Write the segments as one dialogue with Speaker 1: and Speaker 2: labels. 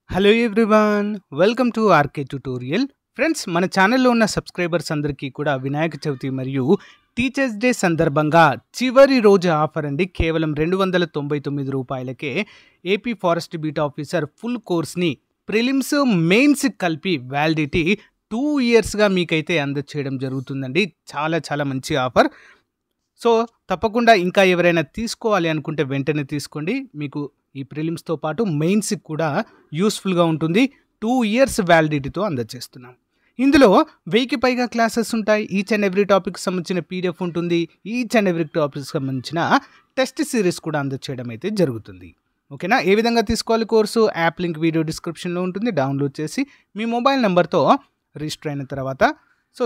Speaker 1: Hello everyone, welcome to RK tutorial. Friends, మన ఛానల్లో ఉన్న సబ్స్క్రైబర్స్ అందరికీ కూడా వినాయక చవితి మరియు టీచర్స్ డే సందర్భంగా చివరి రోజు ఆఫర్ అండి. కేవలం ₹299కే AP forest beat officer full కోర్స్ని ప్రిలిమ్స్ మెయిన్స్ కలిపి వ్యాలిడిటీ 2 ఇయర్స్గా మీకైతే అందచేయడం జరుగుతుందండి. చాలా మంచి ఆఫర్. సో తప్పకుండా ఇంకా ఎవరైనా తీసుకోవాలి అనుకుంటే వెంటనే తీసుకోండి. మీకు ఈ ప్రిలిమ్స్తో పాటు మెయిన్స్కి కూడా యూస్ఫుల్గా ఉంటుంది. 2 ఇయర్స్ వ్యాలిడిటీతో అందజేస్తున్నాం. ఇందులో 1000కి పైగా క్లాసెస్ ఉంటాయి. ఈచ్ అండ్ ఎవ్రీ టాపిక్ సంబంధించిన పీడిఎఫ్ ఉంటుంది. ఈచ్ అండ్ ఎవ్రీ టాపిక్ సంబంధించిన టెస్ట్ సిరీస్ కూడా అందజేయడం అయితే జరుగుతుంది. ఓకేనా? ఏ విధంగా తీసుకోవాలి కోర్సు? యాప్ లింక్ వీడియో డిస్క్రిప్షన్లో ఉంటుంది. డౌన్లోడ్ చేసి మీ మొబైల్ నెంబర్తో రిజిస్టర్ అయిన తర్వాత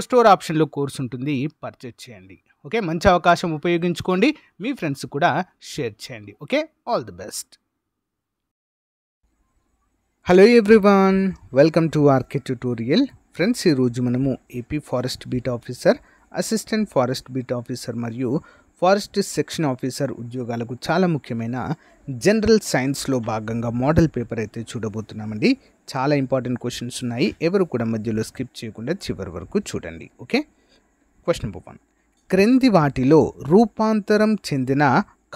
Speaker 1: స్టోర్ ఆప్షన్లో కోర్స్ ఉంటుంది, పర్చేజ్ చేయండి. ఓకే, మంచి అవకాశం ఉపయోగించుకోండి. మీ ఫ్రెండ్స్ కూడా షేర్ చేయండి. Okay, all the best. Hello everyone, welcome to RK tutorial. Friends, ఈరోజు మనము AP forest beat officer, assistant forest beat officer మరియు ఫారెస్ట్ సెక్షన్ ఆఫీసర్ ఉద్యోగాలకు చాలా ముఖ్యమైన జనరల్ సైన్స్లో భాగంగా మోడల్ పేపర్ అయితే చూడబోతున్నామండి. చాలా ఇంపార్టెంట్ క్వశ్చన్స్ ఉన్నాయి. ఎవరు కూడా మధ్యలో స్కిప్ చేయకుండా చివరి వరకు చూడండి. Okay, question number 1. క్రింది వాటిలో రూపాంతరం చెందిన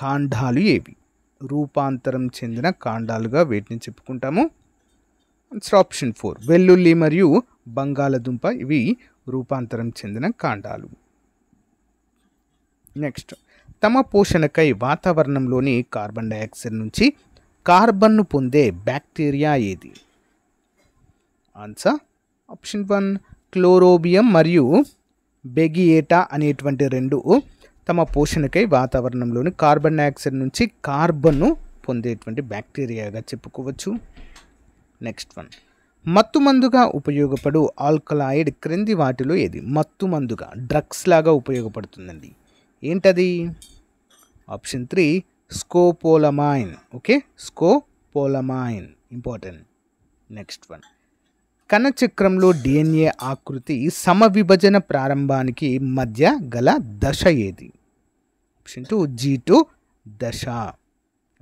Speaker 1: కాండాలు ఏవి? రూపాంతరం చెందిన కాండాలుగా వీటిని చెప్పుకుంటాము. ఆప్షన్ 4 వెల్లుల్లి మరియు బంగాళదుంప, ఇవి రూపాంతరం చెందిన కాండాలు. నెక్స్ట్, తమ పోషణకై వాతావరణంలోని కార్బన్ డైఆక్సైడ్ నుంచి కార్బన్ను పొందే బ్యాక్టీరియా ఏది? ఆన్సర్ ఆప్షన్ 1 క్లోరోబియం మరియు బెగియేటా అనేటువంటి రెండు తమ పోషణకై వాతావరణంలోని కార్బన్ డైఆక్సైడ్ నుంచి కార్బన్ను పొందేటువంటి బ్యాక్టీరియాగా చెప్పుకోవచ్చు. నెక్స్ట్ 1, మత్తుమందుగా ఉపయోగపడు ఆల్కలాయిడ్ క్రింది వాటిలో ఏది? మత్తుమందుగా, డ్రగ్స్ లాగా ఉపయోగపడుతుందండి. ఏంటది? Option 3 scopolamine. Okay, scopolamine important. Next 1, కణచక్రంలో డిఎన్ఏ ఆకృతి సమవిభజన ప్రారంభానికి మధ్య గల దశ ఏది? ఆప్షన్ 2 G2 దశ.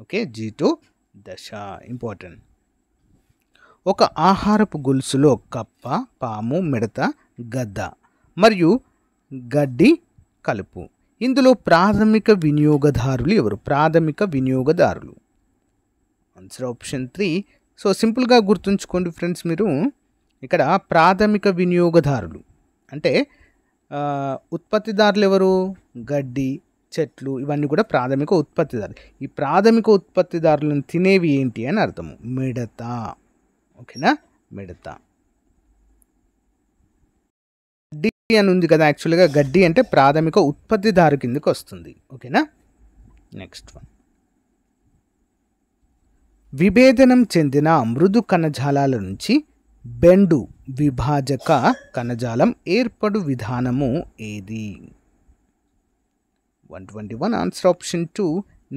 Speaker 1: ఓకే, G2 దశ ఇంపార్టెంట్. ఒక ఆహారపు గొలుసులో కప్ప, పాము, మిడత, గద్ద మరియు గడ్డి కలుపు. ఇందులో ప్రాథమిక వినియోగదారులు ఎవరు? ప్రాథమిక వినియోగదారులు. Answer option 3. సో సింపుల్గా గుర్తుంచుకోండి ఫ్రెండ్స్, మీరు ఇక్కడ ప్రాథమిక వినియోగదారులు అంటే ఉత్పత్తిదారులు ఎవరు? గడ్డి, చెట్లు, ఇవన్నీ కూడా ప్రాథమిక ఉత్పత్తిదారులు. ఈ ప్రాథమిక ఉత్పత్తిదారులను తినేవి ఏంటి అని అర్థము? మిడత. ఓకేనా, మిడత. గడ్డి అని ఉంది కదా, యాక్చువల్గా గడ్డి అంటే ప్రాథమిక ఉత్పత్తిదారు కిందకి వస్తుంది. ఓకేనా. నెక్స్ట్ 1, విభేదనం చెందిన మృదు కణజాలాల నుంచి బెండు విభాజక కణజాలం ఏర్పడు విధానము ఏది? 121 ఆన్సర్ ఆప్షన్ 2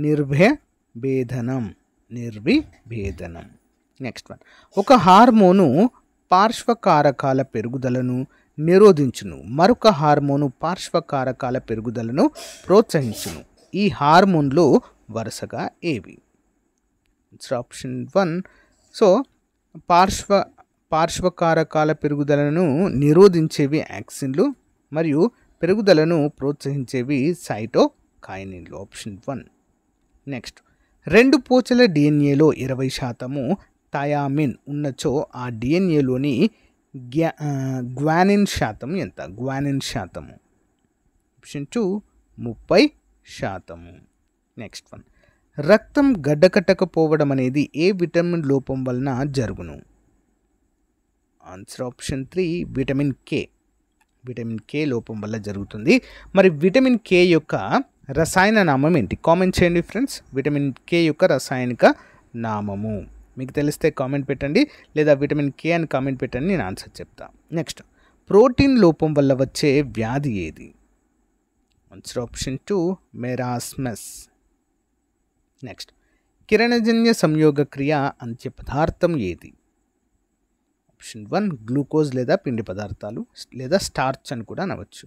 Speaker 1: నిర్విభేదనం. నిర్విభేదనం. నెక్స్ట్ 1, ఒక హార్మోను పార్శ్వకారకాల పెరుగుదలను నిరోధించును, మరొక హార్మోను పార్శ్వకారకాల పెరుగుదలను ప్రోత్సహించును. ఈ హార్మోన్లు వరుసగా ఏవి? ఆప్షన్ 1 సో పార్శ్వకారకాల పెరుగుదలను నిరోధించేవి యాక్సిన్లు మరియు పెరుగుదలను ప్రోత్సహించేవి సైటోకైనిన్లు. ఆప్షన్ 1. నెక్స్ట్, 2 పోచల డిఎన్ఏలో 20% థయామిన్ ఉన్నచో ఆ డిఎన్ఏలోని గ్వానిన్ శాతం ఎంత? గ్వానిన్ శాతము. ఆప్షన్ 2 30%. నెక్స్ట్ 1, రక్తం గడ్డకట్టకపోవడం అనేది ఏ విటమిన్ లోపం వలన జరుగును? Answer option 3 vitamin K. Vitamin K లోపం వల్ల జరుగుతుంది. మరి విటమిన్ కే యొక్క రసాయన నామం ఏంటి? కామెంట్ చేయండి ఫ్రెండ్స్. విటమిన్ కే యొక్క రసాయనిక నామము మీకు తెలిస్తే కామెంట్ పెట్టండి, లేదా విటమిన్ కే అని కామెంట్ పెట్టండి, నేను ఆన్సర్ చెప్తా. నెక్స్ట్, ప్రోటీన్ లోపం వల్ల వచ్చే వ్యాధి ఏది? Answer option 2 marasmus. నెక్స్ట్, కిరణజన్య సంయోగ క్రియ అంత్య పదార్థం ఏది? ఆప్షన్ 1 గ్లూకోజ్ లేదా పిండి పదార్థాలు లేదా స్టార్చ్ అని కూడా అనవచ్చు.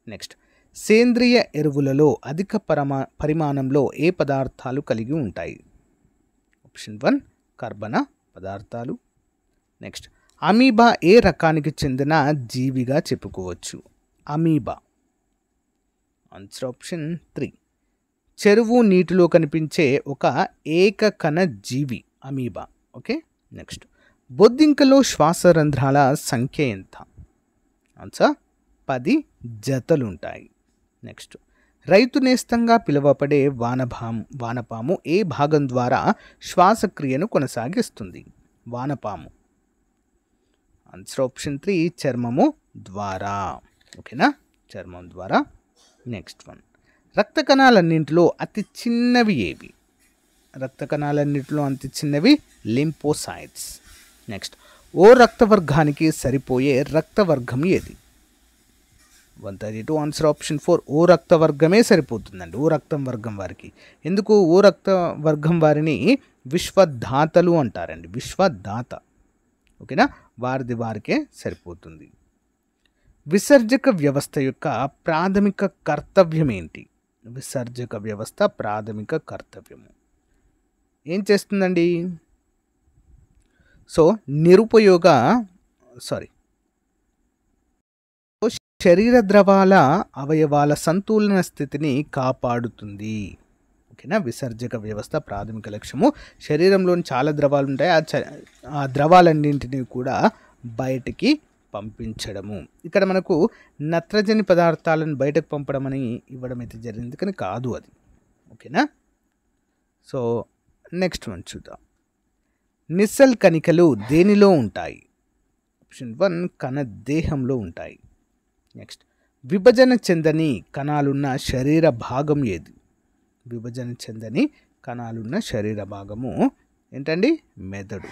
Speaker 1: నెక్స్ట్, సేంద్రియ ఎరువులలో అధిక పరిమాణంలో ఏ పదార్థాలు కలిగి ఉంటాయి? ఆప్షన్ 1 కర్బన పదార్థాలు. నెక్స్ట్ అమీబా ఏ రకానికి చెందిన జీవిగా చెప్పుకోవచ్చు? అమీబా. Answer option 3. చెరువు నీటిలో కనిపించే ఒక ఏకకణ జీవి అమీబా. ఓకే. నెక్స్ట్ బొద్దింకలో శ్వాసరంధ్రాల సంఖ్య ఎంత? ఆన్సర్ 10 జతలుంటాయి. నెక్స్ట్ రైతు నేస్తంగా పిలువబడే వానపాము ఏ భాగం ద్వారా శ్వాసక్రియను కొనసాగిస్తుంది? వానపాము. ఆన్సర్ ఆప్షన్ 3 చర్మము ద్వారా. ఓకేనా, చర్మం ద్వారా. నెక్స్ట్ వన్, రక్త కణాలన్నింటిలో అతి చిన్నవి ఏవి? రక్త కణాలన్నింటిలో అతి చిన్నవి లింపోసైట్స్. నెక్స్ట్ ఓ రక్తవర్గానికి సరిపోయే రక్తవర్గం ఏది? 132. ఆన్సర్ ఆప్షన్ 4 ఓ రక్తవర్గమే సరిపోతుందండి, ఓ రక్తం వర్గం వారికి. ఎందుకు ఓ రక్త వర్గం వారిని విశ్వదాతలు అంటారండి, విశ్వదాత. ఓకేనా, వారికే సరిపోతుంది. విసర్జక వ్యవస్థ యొక్క ప్రాథమిక కర్తవ్యం ఏంటి? విసర్జక వ్యవస్థ ప్రాథమిక కర్తవ్యము ఏం చేస్తుందండి? సో శరీర ద్రవాల అవయవాల సంతులన స్థితిని కాపాడుతుంది. ఓకేనా, విసర్జక వ్యవస్థ ప్రాథమిక లక్ష్యము శరీరంలోని చాలా ద్రవాలు ఉంటాయి, ఆ ద్రవాలన్నింటినీ కూడా బయటికి పంపించడము. ఇక్కడ మనకు నత్రజని పదార్థాలను బయటకు పంపడం అని ఇవ్వడం అయితే జరిగింది, కానీ కాదు అది. ఓకేనా, సో నెక్స్ట్ వన్ చూద్దాం. నిస్సల్ కణికలు దేనిలో ఉంటాయి? ఆప్షన్ 1 కణ దేహంలో ఉంటాయి. నెక్స్ట్ విభజన చెందని కణాలున్న శరీర భాగం ఏది? విభజన చెందని కణాలున్న శరీర భాగము ఏంటండి? మెదడు.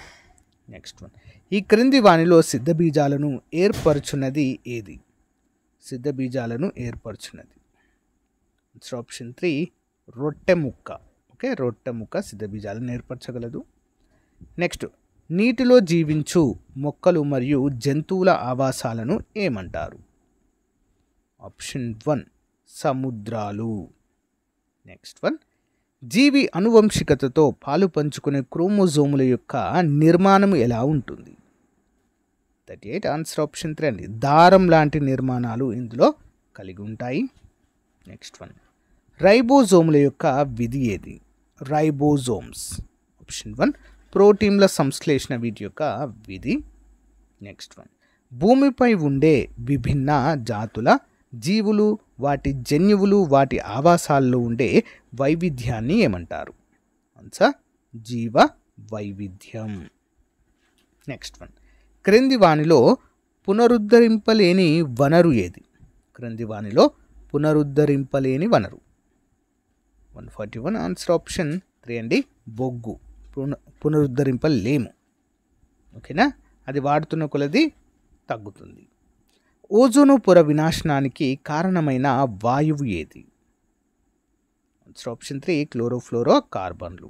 Speaker 1: నెక్స్ట్ వన్, ఈ క్రింది వానిలో సిద్ధబీజాలను ఏర్పరచున్నది ఏది? సిద్ధబీజాలను ఏర్పరచున్నది ఆప్షన్ 3 రొట్టె ముక్క. ఓకే, రొట్టె ముక్క సిద్ధబీజాలను ఏర్పరచగలదు. నెక్స్ట్ నీటిలో జీవించు మొక్కలు మరియు జంతువుల ఆవాసాలను ఏమంటారు? ఆప్షన్ 1 సముద్రాలు. నెక్స్ట్ వన్, జీవి అనువంశికతతో పాలు పంచుకునే క్రోమోజోముల యొక్క నిర్మాణం ఎలా ఉంటుంది? 38. ఆన్సర్ ఆప్షన్ 3 అండి, దారం లాంటి నిర్మాణాలు ఇందులో కలిగి ఉంటాయి. నెక్స్ట్ వన్, రైబోజోముల యొక్క విధి ఏది? రైబోజోమ్స్. ఆప్షన్ 1 ప్రోటీన్ల సంశ్లేషణ వీటి యొక్క విధి. నెక్స్ట్ వన్, భూమిపై ఉండే విభిన్న జాతుల జీవులు వాటి జన్యువులు వాటి ఆవాసాల్లో ఉండే వైవిధ్యాన్ని ఏమంటారు? ఆన్సర్ జీవ వైవిధ్యం. నెక్స్ట్ వన్, క్రింది వానిలో పునరుద్ధరింపలేని వనరు ఏది? క్రింది వానిలో పునరుద్ధరింపలేని వనరు 141. ఆన్సర్ ఆప్షన్ 3 అండి, బొగ్గు. పునరుద్ధరింపలేము. ఓకేనా, అది వాడుతున్న కొలది తగ్గుతుంది. ఓజోను పొర వినాశనానికి కారణమైన వాయువు ఏది? ఆన్సర్ ఆప్షన్ 3 క్లోరోఫ్లోరో కార్బన్లు.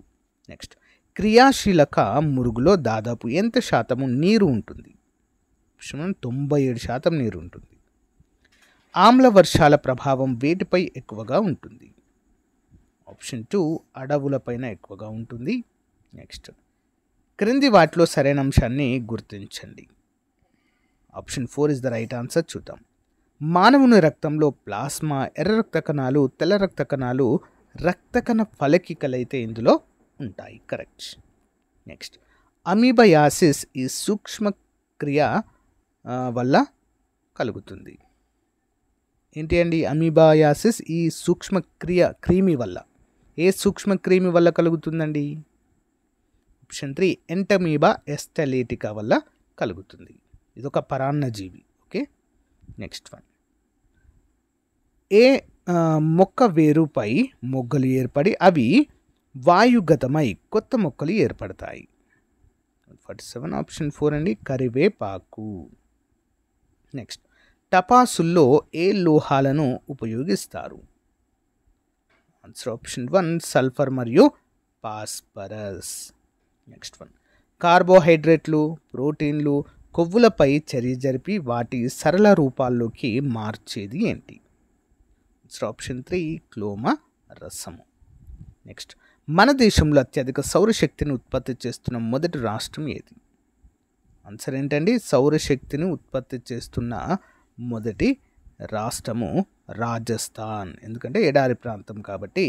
Speaker 1: నెక్స్ట్ క్రియాశీలక మురుగులో దాదాపు ఎంత శాతము నీరు ఉంటుంది? ఆప్షన్ 97% నీరు ఉంటుంది. ఆమ్ల వర్షాల ప్రభావం వేటిపై ఎక్కువగా ఉంటుంది? ఆప్షన్ 2 అడవులపైన ఎక్కువగా ఉంటుంది. నెక్స్ట్ క్రింది వాటిలో సరైన అంశాన్ని గుర్తించండి. Option 4 is the right answer. చూద్దాం. మానవుని రక్తంలో ప్లాస్మా, ఎర్ర రక్త కణాలు, తెల్ల రక్త కణాలు, రక్తకణ ఫలకికలైతే ఇందులో ఉంటాయి. కరెక్ట్. నెక్స్ట్ అమీబయాసిస్ ఈ సూక్ష్మక్రియ వల్ల కలుగుతుంది. ఏంటి అండి అమీబయాసిస్? ఈ క్రిమి వల్ల. ఏ సూక్ష్మక్రిమి వల్ల కలుగుతుందండి? ఆప్షన్ 3 ఎంటమీబా ఎస్టలేటికా వల్ల కలుగుతుంది. ఇదొక పరాన్నజీవి. ఓకే. నెక్స్ట్ వన్, ఏ మొక్క వేరుపై మొగ్గలు ఏర్పడి అవి వాయుగతమై కొత్త మొక్కలు ఏర్పడతాయి? 47. ఆప్షన్ 4 అండి, కరివేపాకు. నెక్స్ట్ టపాసుల్లో ఏ లోహాలను ఉపయోగిస్తారు? ఆన్సర్ ఆప్షన్ 1 సల్ఫర్ మరియు ఫాస్ఫరస్. నెక్స్ట్ వన్, కార్బోహైడ్రేట్లు, ప్రోటీన్లు, కొవ్వులపై చర్య జరిపి వాటి సరళ రూపాల్లోకి మార్చేది ఏంటి? ఆన్సర్ ఆప్షన్ 3 క్లోమ రసము. నెక్స్ట్ మన దేశంలో అత్యధిక సౌరశక్తిని ఉత్పత్తి చేస్తున్న మొదటి రాష్ట్రం ఏది? ఆన్సర్ ఏంటండి? సౌరశక్తిని ఉత్పత్తి చేస్తున్న మొదటి రాష్ట్రము రాజస్థాన్. ఎందుకంటే ఎడారి ప్రాంతం కాబట్టి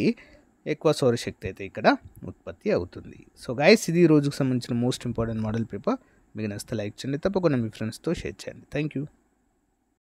Speaker 1: ఎక్కువ సౌరశక్తి అయితే ఇక్కడ ఉత్పత్తి అవుతుంది. సో గైస్, ఇది ఈ రోజుకు సంబంధించిన మోస్ట్ ఇంపార్టెంట్ మోడల్ పేపర్. మీకు నచ్చితే లైక్ చేయండి, తప్పకుండా మీ ఫ్రెండ్స్తో షేర్ చేయండి. Thank you.